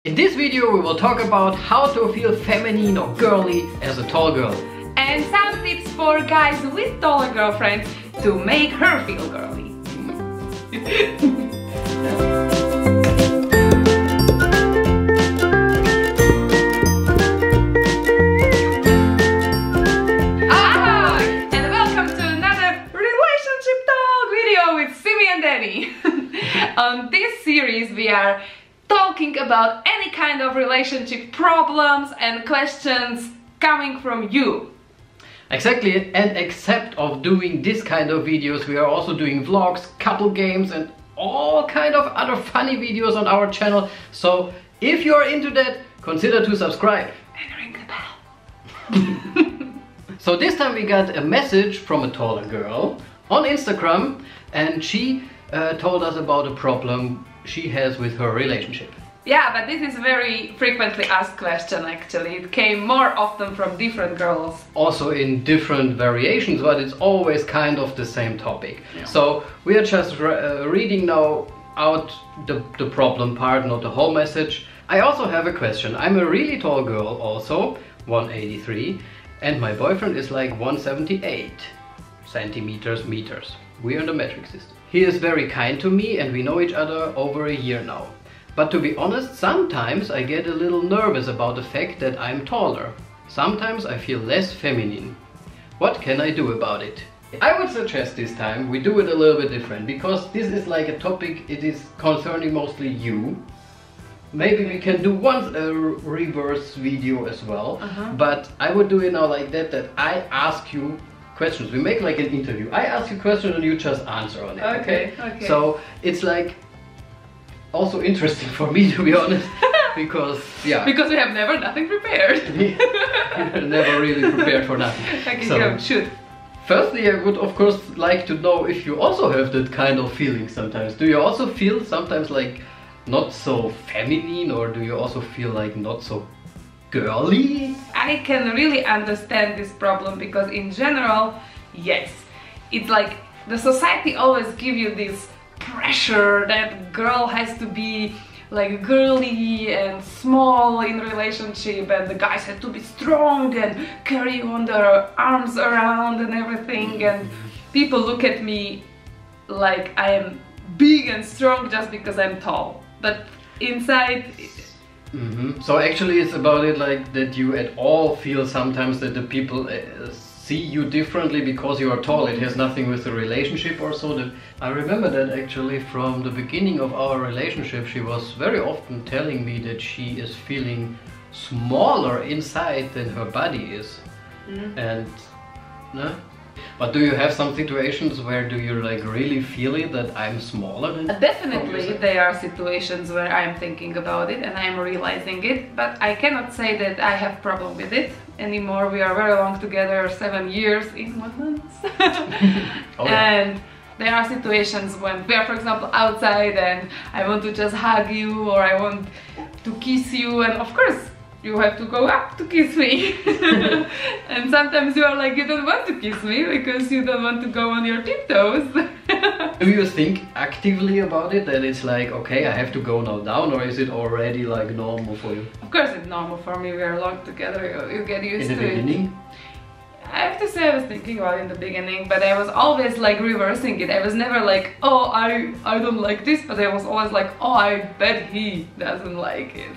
In this video we will talk about how to feel feminine or girly as a tall girl. And some tips for guys with taller girlfriends to make her feel girly. Ahoj! And welcome to another relationship talk video with Simi and Danny. On this series we are talking about any kind of relationship problems and questions coming from you. Exactly, and except of doing this kind of videos, we are also doing vlogs, couple games and all kind of other funny videos on our channel. So if you are into that, consider to subscribe. And ring the bell. So this time we got a message from a taller girl on Instagram, and she told us about a problem she has with her relationship. Yeah, but this is a very frequently asked question actually. It came more often from different girls. Also in different variations, but it's always kind of the same topic. Yeah. So we are just reading now out the problem part, not the whole message. I also have a question. I'm a really tall girl also, 183, and my boyfriend is like 178 centimeters meters. We are in the metric system. He is very kind to me and we know each other over a year now. But to be honest, sometimes I get a little nervous about the fact that I'm taller. Sometimes I feel less feminine. What can I do about it? I would suggest this time we do it a little bit different, because this is like a topic, it is concerning mostly you. Maybe we can do once a reverse video as well, but I would do it now like that I ask you questions. We make like an interview. I ask you questions and you just answer on it. Okay. So it's like also interesting for me, to be honest, because yeah. Because we have nothing prepared. We're never really prepared for nothing. Okay, so, go, shoot. Firstly, I would of course like to know if you also have that kind of feeling sometimes. Do you also feel sometimes like not so feminine, or do you also feel like not so girly? I can really understand this problem because in general, yes, it's like the society always give you this pressure that girl has to be like girly and small in relationship, and the guys have to be strong and carry on their arms around and everything, and people look at me like I am big and strong just because I'm tall, but inside So actually it's about it like that you at all feel sometimes that the people see you differently because you are tall. It has nothing with the relationship or so. That I remember that actually from the beginning of our relationship, she was very often telling me that she is feeling smaller inside than her body is. And no? But do you have some situations where do you like really feel it that I'm smaller than? Definitely there are situations where I'm thinking about it and I'm realizing it, but I cannot say that I have problem with it anymore. We are very long together, 7 years in 1 month. Oh, yeah. And there are situations when we are, for example, outside and I want to just hug you or I want to kiss you, and of course you have to go up to kiss me. And sometimes you are like, you don't want to kiss me because you don't want to go on your tiptoes. Do you think actively about it, that it's like, okay, I have to go now down, or is it already like normal for you? Of course it's normal for me, we are long together, you get used to it. In the beginning? I have to say I was thinking about it in the beginning, but I was always like reversing it. I was never like, oh, I don't like this, but I was always like, oh, I bet he doesn't like it.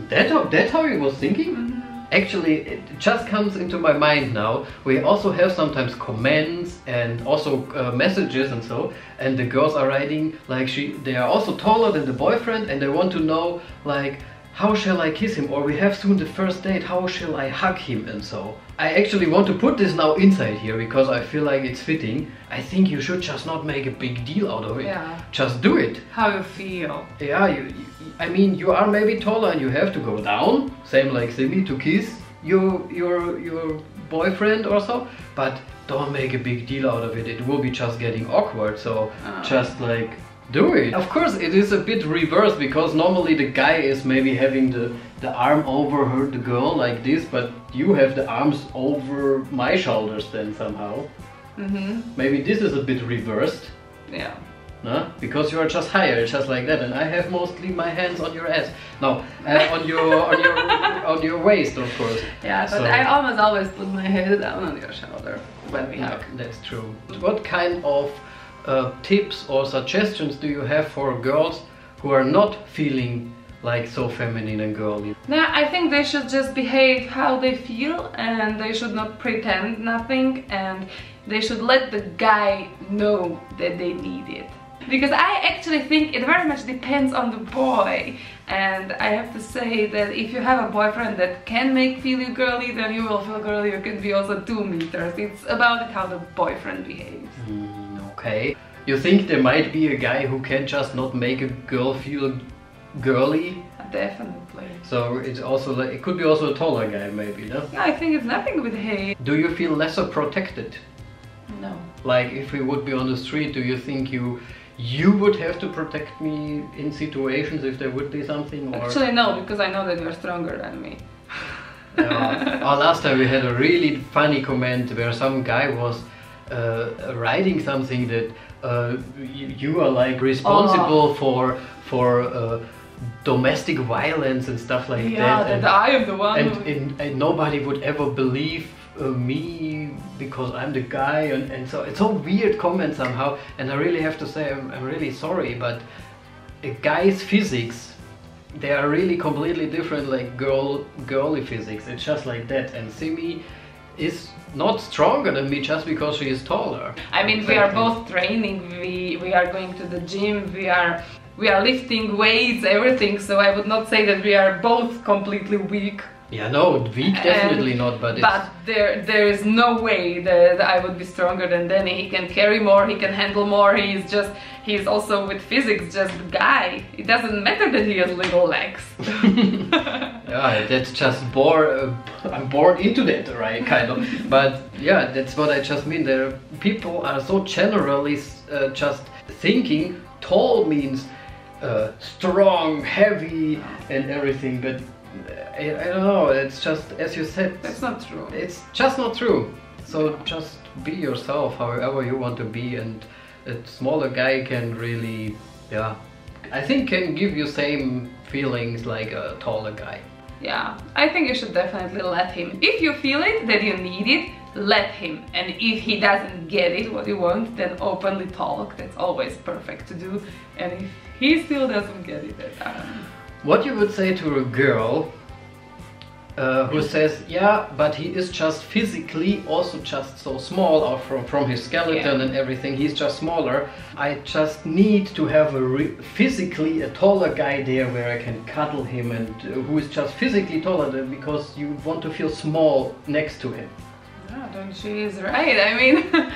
That's how you was thinking? Actually, it just comes into my mind now. We also have sometimes comments and also messages and so, and the girls are writing like they are also taller than the boyfriend and they want to know like, how shall I kiss him, or we have soon the first date, how shall I hug him and so. I actually want to put this now inside here because I feel like it's fitting. I think you should just not make a big deal out of it. Yeah. Just do it. How you feel. Yeah, I mean, you are maybe taller and you have to go down, same like Simi, to kiss your boyfriend or so, but don't make a big deal out of it. It will be just getting awkward, so just like do it. Of course it is a bit reversed because normally the guy is maybe having the arm over the girl like this, but you have the arms over my shoulders then somehow. Maybe this is a bit reversed. Yeah. no? Because you are just higher, just like that, and I have mostly my hands on your ass. No, on your waist, of course. Yeah, but So, I almost always put my head down on your shoulder when we hug. that's true. What kind of tips or suggestions do you have for girls who are not feeling like so feminine and girly? Yeah, I think they should just behave how they feel, and they should not pretend nothing, and they should let the guy know that they need it. Because I actually think it very much depends on the boy, and I have to say that if you have a boyfriend that can make feel you girly, then you will feel girly. You can be also 2 meters. It's about how the boyfriend behaves. Okay. You think there might be a guy who can just not make a girl feel girly? Definitely. So it's also like, it could be also a taller guy maybe, no? Yeah, I think it's nothing with hate. Do you feel lesser protected? No. Like if we would be on the street, do you think you would have to protect me in situations if there would be something? Or? Actually no, because I know that you're stronger than me. Last time we had a really funny comment where some guy was writing something that you are like responsible for domestic violence and stuff like that. Yeah, that I am the one. And nobody would ever believe me because I'm the guy, and so it's a weird comment somehow. And I really have to say I'm really sorry, but a guy's physics, they are really completely different, like girly physics. It's just like that. And Simi is not stronger than me just because she is taller. I mean, we are both training. We are going to the gym. We are lifting weights, everything. So I would not say that we are both completely weak. Yeah, no, weak definitely not, but there is no way that I would be stronger than Danny. He can carry more, he can handle more. He's also with physics just a guy. It doesn't matter that he has little legs. Yeah, that's just I'm born into that, right, kind of. But yeah, that's what I just mean. People are so generally just thinking tall means strong, heavy, and everything, but I don't know, it's just, as you said, that's not true. It's just not true. So just be yourself however you want to be, and a smaller guy can really, yeah, I think can give you same feelings like a taller guy. Yeah, I think you should definitely let him. If you feel it, that you need it, let him. And if he doesn't get it, what you want, then openly talk. That's always perfect to do. And if he still doesn't get it, then what you would say to a girl who says, yeah, but he is just physically also just so small, or from his skeleton and everything, he's just smaller. I just need to have physically a taller guy there where I can cuddle him, and who is just physically taller than, because you want to feel small next to him. Yeah, don't she is right? I mean,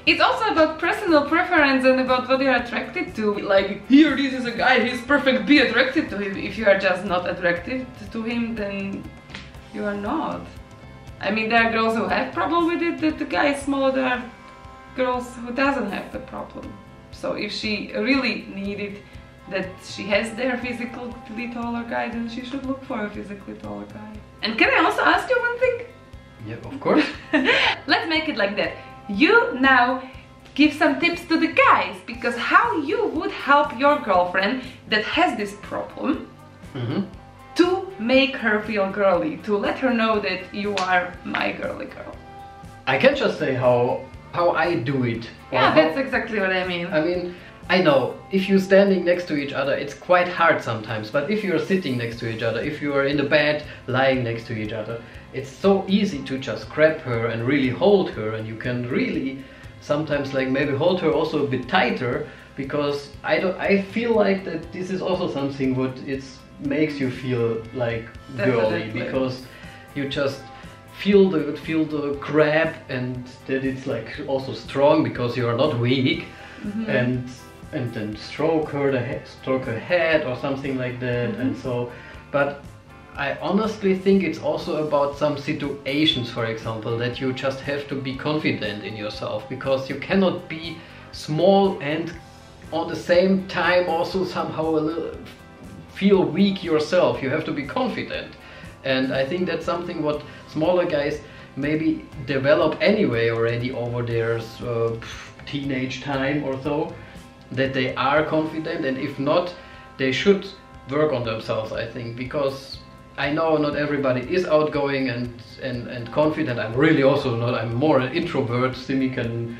it's also about personal preference and about what you're attracted to. Like, here, this is a guy, he's perfect, be attracted to him. If you are just not attracted to him, then you are not. I mean, there are girls who have problem with it, that the guy is small. There are girls who doesn't have the problem. So if she really needed that she has their physically taller guy, then she should look for a physically taller guy. And can I also ask you one thing? Yeah, of course. Let's make it like that. You now give some tips to the guys, because how you would help your girlfriend that has this problem to make her feel girly, to let her know that you are my girly girl. I can just say how I do it. Yeah, that's exactly what I mean. I mean, I know, if you're standing next to each other, it's quite hard sometimes, but if you're sitting next to each other, if you are in the bed lying next to each other, it's so easy to just grab her and really hold her, and you can really sometimes like maybe hold her also a bit tighter, because I feel like that this is also something what it makes you feel like girly, because you just feel the grab, and that it's like also strong because you are not weak, and then stroke her head or something like that, and so, but I honestly think it's also about some situations, for example, that you just have to be confident in yourself, because you cannot be small and at the same time also somehow a little feel weak yourself. You have to be confident, and I think that's something what smaller guys maybe develop anyway already over their teenage time or so, that they are confident, and if not, they should work on themselves, I think, because I know not everybody is outgoing and confident. I'm really also not, I'm more an introvert. Simi can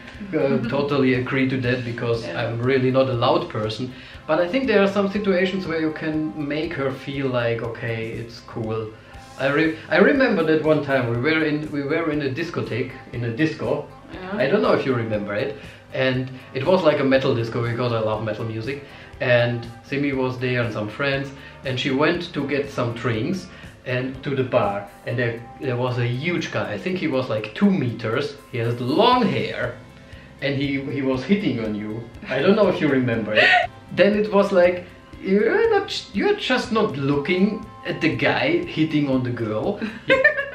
totally agree to that, because I'm really not a loud person. But I think there are some situations where you can make her feel like, okay, it's cool. I remember that one time we were in a discotheque, in a disco. Yeah. I don't know if you remember it. And it was like a metal disco, because I love metal music. And Simi was there and some friends, and she went to get some drinks and to the bar, and there was a huge guy. I think he was like 2 meters. He has long hair, and he was hitting on you. I don't know if you remember it. Then it was like, you're just not looking at the guy hitting on the girl.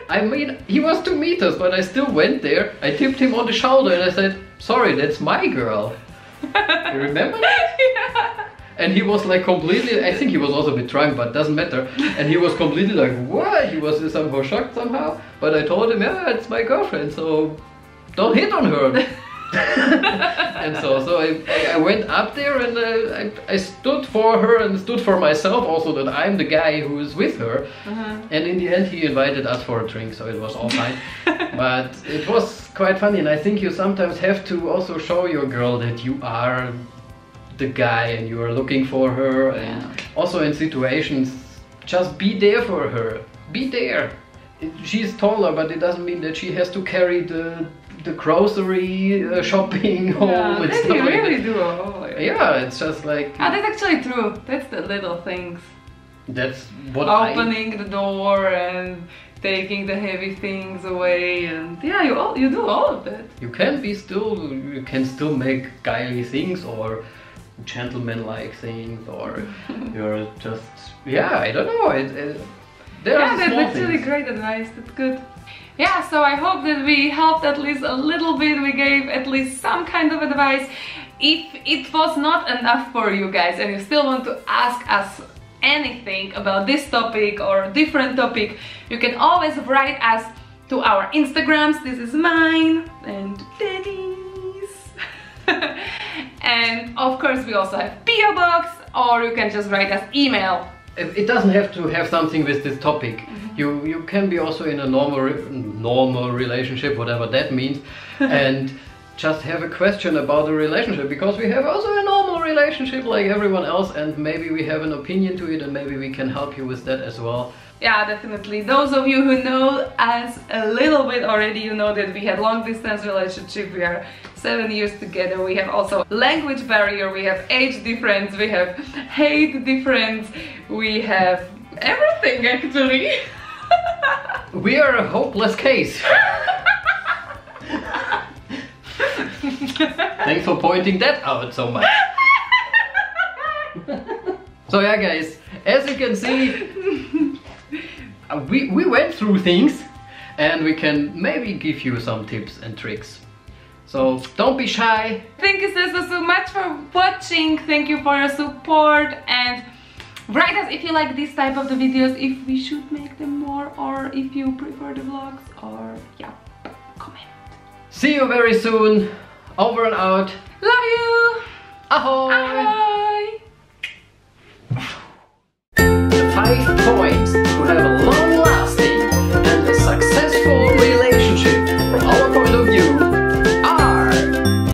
I mean, he was 2 meters, but I still went there. I tipped him on the shoulder and I said, sorry, that's my girl. You remember that? Yeah. And he was like completely, I think he was also a bit drunk, but doesn't matter. And he was completely like, what? He was somehow shocked somehow. But I told him, yeah, it's my girlfriend, so don't hit on her. And so I went up there, and I stood for her and stood for myself also, that I'm the guy who is with her. And in the end he invited us for a drink, so it was all fine. But it was quite funny, and I think you sometimes have to also show your girl that you are the guy and you are looking for her, and also in situations, just be there for her. Be there. She's taller, but it doesn't mean that she has to carry the grocery shopping home. Yeah, and that stuff you like really that. do. Oh, Yeah, it's just like... Ah, that's actually true. That's the little things. That's what Opening the door and taking the heavy things away, and yeah, you do all of that. You can still make girly things, or gentleman-like things, or you're just... Yeah, I don't know. That's really great advice. That's good. Yeah, so I hope that we helped at least a little bit. We gave at least some kind of advice. If it was not enough for you guys and you still want to ask us anything about this topic or different topic, you can always write us to our Instagrams. This is mine and Daddy's. And of course we also have PO Box, or you can just write us email. It doesn't have to have something with this topic. You can be also in a normal relationship, whatever that means, and just have a question about the relationship, because we have also a normal relationship like everyone else, and maybe we have an opinion to it, and maybe we can help you with that as well. Yeah, definitely. Those of you who know us a little bit already, you know that we had long distance relationship. We are 7 years together. We have also language barrier, we have age difference, we have hate difference, we have everything actually. We are a hopeless case. Thanks for pointing that out so much. So yeah guys, as you can see, we went through things, and we can maybe give you some tips and tricks. So don't be shy. Thank you so much for watching. Thank you for your support, and write us if you like this type of the videos, if we should make them more, or if you prefer the vlogs, or yeah, comment. See you very soon. Over and out. Love you. Ahoj.